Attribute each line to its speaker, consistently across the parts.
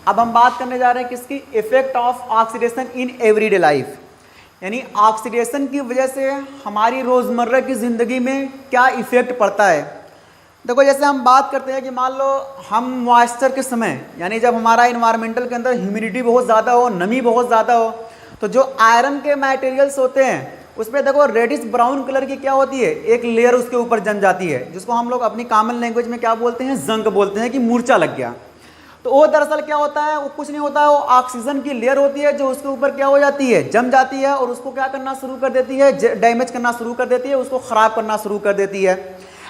Speaker 1: अब हम बात करने जा रहे हैं किसकी, effect of oxidation in everyday life, यानी ऑक्सीडेशन की वजह से हमारी रोज़मर्रा की ज़िंदगी में क्या इफेक्ट पड़ता है। देखो जैसे हम बात करते हैं कि मान लो हम मॉइस्चर के समय, यानी जब हमारा इन्वायरमेंटल के अंदर ह्यूमिडिटी बहुत ज़्यादा हो, नमी बहुत ज़्यादा हो, तो जो आयरन के मटेरियल्स होते हैं उसमें देखो रेडिश ब्राउन कलर की क्या होती है, एक लेयर उसके ऊपर जम जाती है, जिसको हम लोग अपनी कॉमन लैंग्वेज में क्या बोलते हैं, जंग बोलते हैं, कि मूर्छा लग गया। तो वो दरअसल क्या होता है, वो कुछ नहीं होता है, वो ऑक्सीजन की लेयर होती है जो उसके ऊपर क्या हो जाती है, जम जाती है, और उसको क्या करना शुरू कर देती है, डैमेज करना शुरू कर देती है, उसको ख़राब करना शुरू कर देती है।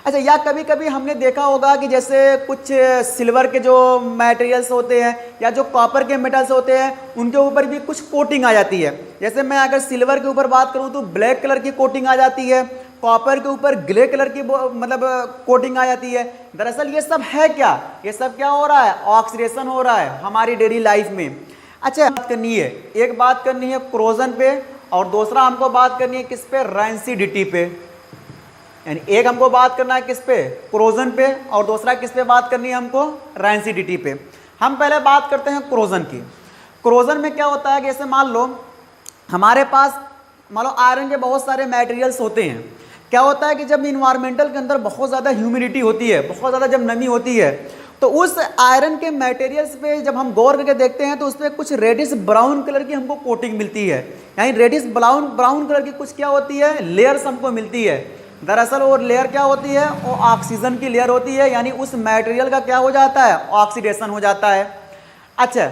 Speaker 1: अच्छा, या कभी कभी हमने देखा होगा कि जैसे कुछ सिल्वर के जो मटेरियल्स होते हैं या जो कॉपर के मेटल्स होते हैं उनके ऊपर भी कुछ कोटिंग आ जाती है। जैसे मैं अगर सिल्वर के ऊपर बात करूं तो ब्लैक कलर की कोटिंग आ जाती है, कॉपर के ऊपर ग्रे कलर की मतलब कोटिंग आ जाती है। दरअसल ये सब है क्या, ये सब क्या हो रहा है, ऑक्सीडेशन हो रहा है हमारी डेली लाइफ में। अच्छा, बात करनी है, एक बात करनी है क्रोजन पे, और दूसरा हमको बात करनी है किस पे, रैंसिडिटी पे। यानी एक हमको बात करना है किस पे, क्रोजन पे, और दूसरा किस पे बात करनी है हमको, रैंसिडिटी पे। हम पहले बात करते हैं क्रोजन की। क्रोजन में क्या होता है कि जैसे मान लो हमारे पास मान लो आयरन के बहुत सारे मटेरियल्स होते हैं। क्या होता है कि जब इन्वायरमेंटल के अंदर बहुत ज़्यादा ह्यूमिडिटी होती है, बहुत ज़्यादा जब नमी होती है, तो उस आयरन के मटेरियल्स पे जब हम गौर करके देखते हैं तो उस पर कुछ रेडिश ब्राउन कलर की हमको कोटिंग मिलती है। यानी रेडिश ब्राउन कलर की कुछ क्या होती है, लेयर्स हमको मिलती है। दरअसल वो लेयर क्या होती है, वो ऑक्सीजन की लेयर होती है, यानी उस मटेरियल का क्या हो जाता है, ऑक्सीडेशन हो जाता है। अच्छा,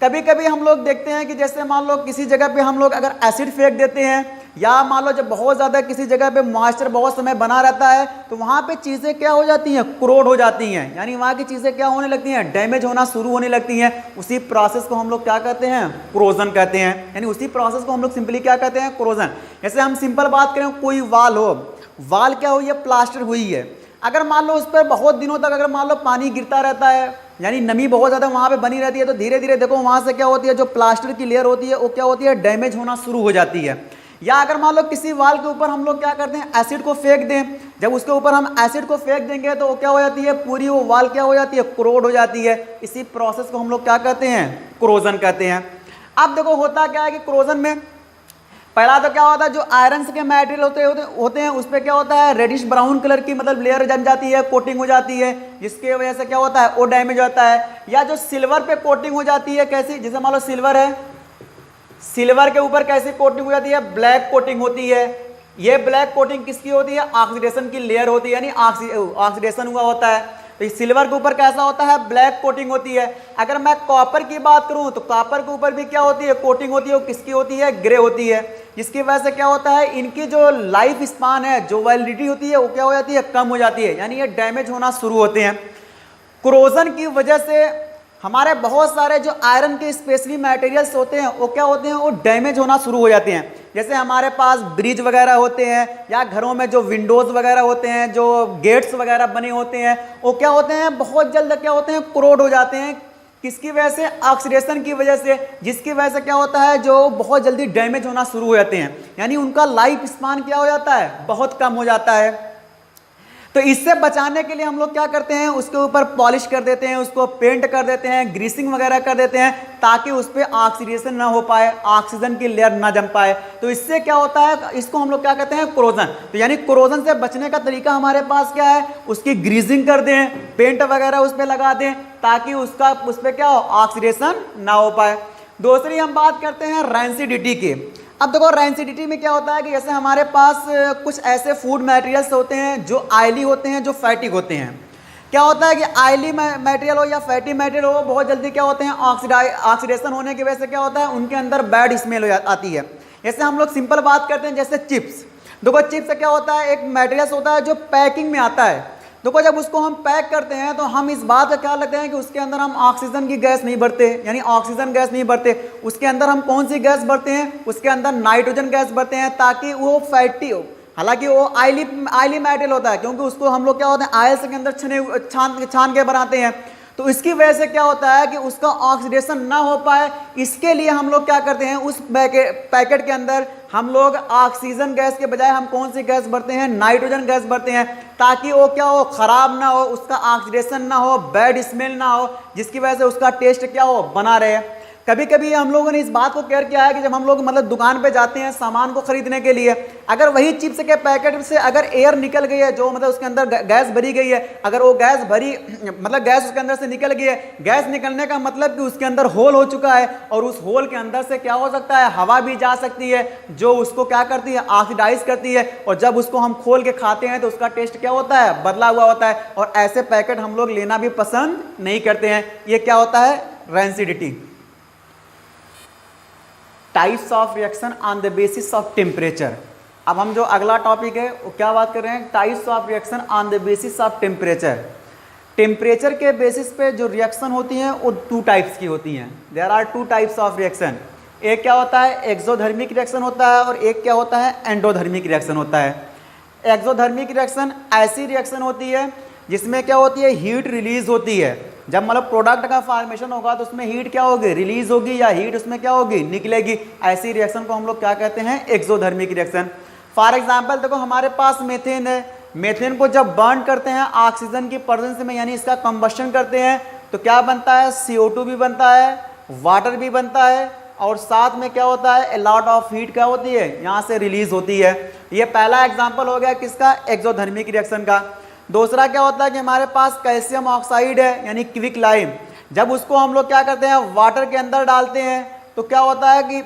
Speaker 1: कभी कभी हम लोग देखते हैं कि जैसे मान लो किसी जगह पे हम लोग अगर एसिड फेंक देते हैं, या मान लो जब बहुत ज़्यादा किसी जगह पे मॉइस्चर बहुत समय बना रहता है, तो वहाँ पे चीज़ें क्या हो जाती हैं, क्रोड हो जाती हैं, यानी वहाँ की चीज़ें क्या होने लगती हैं, डैमेज होना शुरू होने लगती हैं। उसी प्रोसेस को हम लोग क्या कहते हैं, क्रोजन कहते हैं। यानी उसी प्रोसेस को हम लोग सिंपली क्या कहते हैं, क्रोजन। जैसे हम सिंपल बात करें, कोई वाल हो, वाल क्या हुई है, प्लास्टर हुई है, अगर मान लो उस पर बहुत दिनों तक अगर मान लो पानी गिरता रहता है, यानी नमी बहुत ज़्यादा वहाँ पे बनी रहती है, तो धीरे धीरे देखो वहाँ से क्या होती है, जो प्लास्टर की लेयर होती है वो क्या होती है, डैमेज होना शुरू हो जाती है। या अगर मान लो किसी वाल के ऊपर हम लोग क्या करते हैं, एसिड को फेंक दें, जब उसके ऊपर हम एसिड को फेंक देंगे तो वो क्या हो जाती है, पूरी वो वाल क्या हो जाती है, क्रोड हो जाती है। इसी प्रोसेस को हम लोग क्या कहते हैं, क्रोजन कहते हैं। अब देखो होता क्या है कि क्रोजन में पहला तो क्या होता है, जो आयरन के मटेरियल होते हैं उस पर क्या होता है, रेडिश ब्राउन कलर की मतलब लेयर जम जाती है, कोटिंग हो जाती है, जिसकी वजह से क्या होता है, वो डैमेज होता है। या जो सिल्वर पे कोटिंग हो जाती है, कैसी, जैसे मान लो सिल्वर है, सिल्वर के ऊपर कैसी कोटिंग हो जाती है, ब्लैक कोटिंग होती है। ये ब्लैक कोटिंग किसकी होती है, ऑक्सीडेशन की लेयर होती है, यानी ऑक्सीडेशन हुआ होता है। तो सिल्वर के ऊपर कैसा होता है, ब्लैक कोटिंग होती है। अगर मैं कॉपर की बात करूं तो कॉपर के ऊपर भी क्या होती है, कोटिंग होती है, वो किसकी होती है, ग्रे होती है, जिसकी वजह से क्या होता है, इनकी जो लाइफ स्पान है, जो वैलिडिटी होती है वो क्या हो जाती है, कम हो जाती है, यानी ये डैमेज होना शुरू होते हैं। क्रोजन की वजह से हमारे बहुत सारे जो आयरन के स्पेशली मटेरियल्स होते हैं वो क्या होते हैं, वो डैमेज होना शुरू हो जाते हैं। जैसे हमारे पास ब्रिज वगैरह होते हैं, या घरों में जो विंडोज़ वगैरह होते हैं, जो गेट्स वगैरह बने होते हैं, वो क्या होते हैं, बहुत जल्द क्या होते हैं, क्रोड हो जाते हैं। किसकी वजह से, ऑक्सीडेशन की वजह से, जिसकी वजह से क्या होता है, जो बहुत जल्दी डैमेज होना शुरू हो जाते हैं, यानी उनका लाइफ स्पान क्या हो जाता है, बहुत कम हो जाता है। तो इससे बचाने के लिए हम लोग क्या करते हैं, उसके ऊपर पॉलिश कर देते हैं, उसको पेंट कर देते हैं, ग्रीसिंग वगैरह कर देते हैं, ताकि उस पर ऑक्सीडेशन ना हो पाए, ऑक्सीजन की लेयर ना जम पाए। तो इससे क्या होता है, इसको हम लोग क्या कहते हैं, क्रोजन। तो यानी क्रोजन से बचने का तरीका हमारे पास क्या है, उसकी ग्रीसिंग कर दें, पेंट वगैरह उस पर लगा दें, ताकि उसका उस पर क्या हो, ऑक्सीडेशन ना हो पाए। दूसरी हम बात करते हैं रैंसिडिटी की। अब देखो रैंसिडिटी में क्या होता है कि जैसे हमारे पास कुछ ऐसे फूड मटेरियल्स होते हैं जो ऑयली होते हैं, जो फैटी होते हैं। क्या होता है कि ऑयली मटेरियल हो या फैटी मटेरियल हो, बहुत जल्दी क्या होते हैं, ऑक्सीडेशन होने की वजह से क्या होता है, उनके अंदर बैड स्मेल आती है। जैसे हम लोग सिंपल बात करते हैं, जैसे चिप्स। देखो चिप्स से क्या होता है, एक मटेरियल होता है जो पैकिंग में आता है। देखो जब उसको हम पैक करते हैं तो हम इस बात का ख्याल रखते हैं कि उसके अंदर हम ऑक्सीजन की गैस नहीं भरते, यानी ऑक्सीजन गैस नहीं भरते। उसके अंदर हम कौन सी गैस भरते हैं, उसके अंदर नाइट्रोजन गैस भरते हैं, ताकि वो फैटी हो। हालांकि वो ऑयली मटेरियल होता है, क्योंकि उसको हम लोग क्या होता है, आयल के अंदर छान के बनाते हैं। तो इसकी वजह से क्या होता है कि उसका ऑक्सीडेशन ना हो पाए, इसके लिए हम लोग क्या करते हैं, उस पैकेट के अंदर हम लोग ऑक्सीजन गैस के बजाय हम कौन सी गैस भरते हैं, नाइट्रोजन गैस भरते हैं, ताकि वो क्या हो, खराब ना हो, उसका ऑक्सीडेशन ना हो, बैड स्मेल ना हो, जिसकी वजह से उसका टेस्ट क्या हो, बना रहे। कभी कभी हम लोगों ने इस बात को केयर किया है कि जब हम लोग मतलब दुकान पे जाते हैं सामान को खरीदने के लिए, अगर वही चिप्स के पैकेट से अगर एयर निकल गई है, जो मतलब उसके अंदर गैस भरी गई है, अगर वो गैस भरी मतलब गैस उसके अंदर से निकल गई है, गैस निकलने का मतलब कि उसके अंदर होल हो चुका है, और उस होल के अंदर से क्या हो सकता है, हवा भी जा सकती है, जो उसको क्या करती है, ऑक्सीडाइज करती है, और जब उसको हम खोल के खाते हैं तो उसका टेस्ट क्या होता है, बदला हुआ होता है, और ऐसे पैकेट हम लोग लेना भी पसंद नहीं करते हैं। ये क्या होता है, rancidity. Types of reaction on the basis of temperature. अब हम जो अगला टॉपिक है वो क्या बात कर रहे हैं, types of reaction on the basis of temperature. Temperature के बेसिस पे जो रिएक्शन होती हैं वो 2 टाइप्स की होती हैं। There are 2 types of reaction. एक क्या होता है, एक्सोधर्मिक रिएक्शन होता है, और एक क्या होता है, एंडोधर्मिक रिएक्शन होता है। एक्सोधर्मिक रिएक्शन ऐसी रिएक्शन होती है जिसमें क्या होती है, हीट रिलीज होती है। जब मतलब प्रोडक्ट का फॉर्मेशन होगा तो उसमें हीट क्या होगी, रिलीज होगी, या हीट उसमें क्या होगी, निकलेगी। ऐसी रिएक्शन को हम लोग क्या कहते हैं, एक्सोधर्मिक रिएक्शन। फॉर एग्जांपल देखो, हमारे पास मेथेन है, मेथेन को जब बर्न करते हैं ऑक्सीजन की प्रेजेंस में, यानी इसका कंबस्शन करते हैं, तो क्या बनता है, CO2 भी बनता है, वाटर भी बनता है, और साथ में क्या होता है, ए लॉट ऑफ हीट क्या होती है, यहाँ से रिलीज होती है। ये पहला एग्जाम्पल हो गया किसका, एक्सोधर्मिक रिएक्शन का। दूसरा क्या होता है कि हमारे पास कैल्शियम ऑक्साइड है, यानी क्विक लाइम, जब उसको हम लोग क्या करते हैं, वाटर के अंदर डालते हैं, तो क्या होता है कि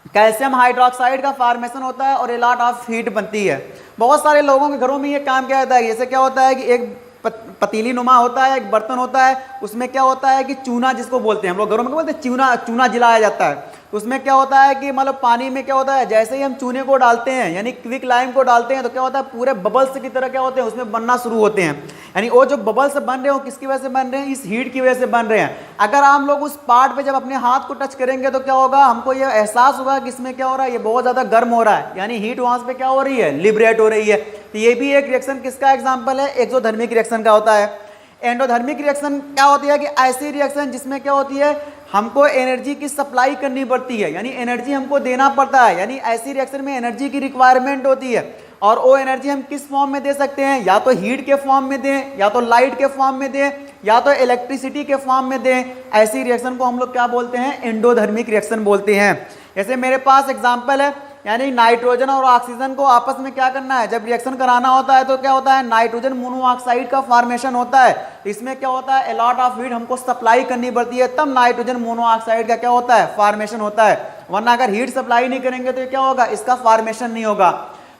Speaker 1: कैल्शियम हाइड्रोक्साइड का फॉर्मेशन होता है, और ए लॉट ऑफ हीट बनती है। बहुत सारे लोगों के घरों में ये काम किया जाता है। जैसे क्या होता है कि एक पतीली नुमा होता है, एक बर्तन होता है, उसमें क्या होता है कि चूना जिसको बोलते हैं, हम लोग घरों में बोलते हैं चूना, चूना जलाया जाता है। उसमें क्या होता है कि मतलब पानी में क्या होता है, जैसे ही हम चूने को डालते हैं, यानी क्विक लाइम को डालते हैं, तो क्या होता है, पूरे बबल्स की तरह क्या होते हैं, उसमें बनना शुरू होते हैं। यानी वो जो बबल्स बन रहे हो किसकी वजह से बन रहे हैं, इस हीट की वजह से बन रहे हैं। अगर हम लोग उस पार्ट पे जब अपने हाथ को टच करेंगे तो क्या होगा, हमको ये एहसास होगा कि इसमें क्या हो रहा है, ये बहुत ज़्यादा गर्म हो रहा है, यानी हीट वहाँ पे क्या हो रही है, लिबरेट हो रही है। तो ये भी एक रिएक्शन किसका एग्जाम्पल है, एक्सोधर्मिक रिएक्शन का होता है। एंडोधर्मिक रिएक्शन क्या होती है कि ऐसी रिएक्शन जिसमें क्या होती है, हमको एनर्जी की सप्लाई करनी पड़ती है, यानी एनर्जी हमको देना पड़ता है, यानी ऐसी रिएक्शन में एनर्जी की रिक्वायरमेंट होती है। और वो एनर्जी हम किस फॉर्म में दे सकते हैं, या तो हीट के फॉर्म में दें, या तो लाइट के फॉर्म में दें, या तो इलेक्ट्रिसिटी के फॉर्म में दें। ऐसी रिएक्शन को हम लोग क्या बोलते हैं, एंडोधर्मिक रिएक्शन बोलते हैं। जैसे मेरे पास एग्जाम्पल है, यानी नाइट्रोजन और ऑक्सीजन को आपस में क्या करना है, जब रिएक्शन कराना होता है तो क्या होता है, नाइट्रोजन मोनोऑक्साइड का फॉर्मेशन होता है। इसमें क्या होता है, ए लॉट ऑफ हीट हमको सप्लाई करनी पड़ती है, तब नाइट्रोजन मोनोऑक्साइड का क्या होता है, फॉर्मेशन होता है। वरना अगर हीट सप्लाई नहीं करेंगे तो क्या होगा, इसका फॉर्मेशन नहीं होगा।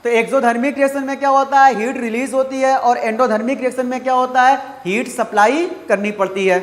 Speaker 1: तो एक्सोधर्मिक रिएक्शन में क्या होता है, हीट रिलीज होती है, और एंडोधर्मिक रिएक्शन में क्या होता है, हीट सप्लाई करनी पड़ती है।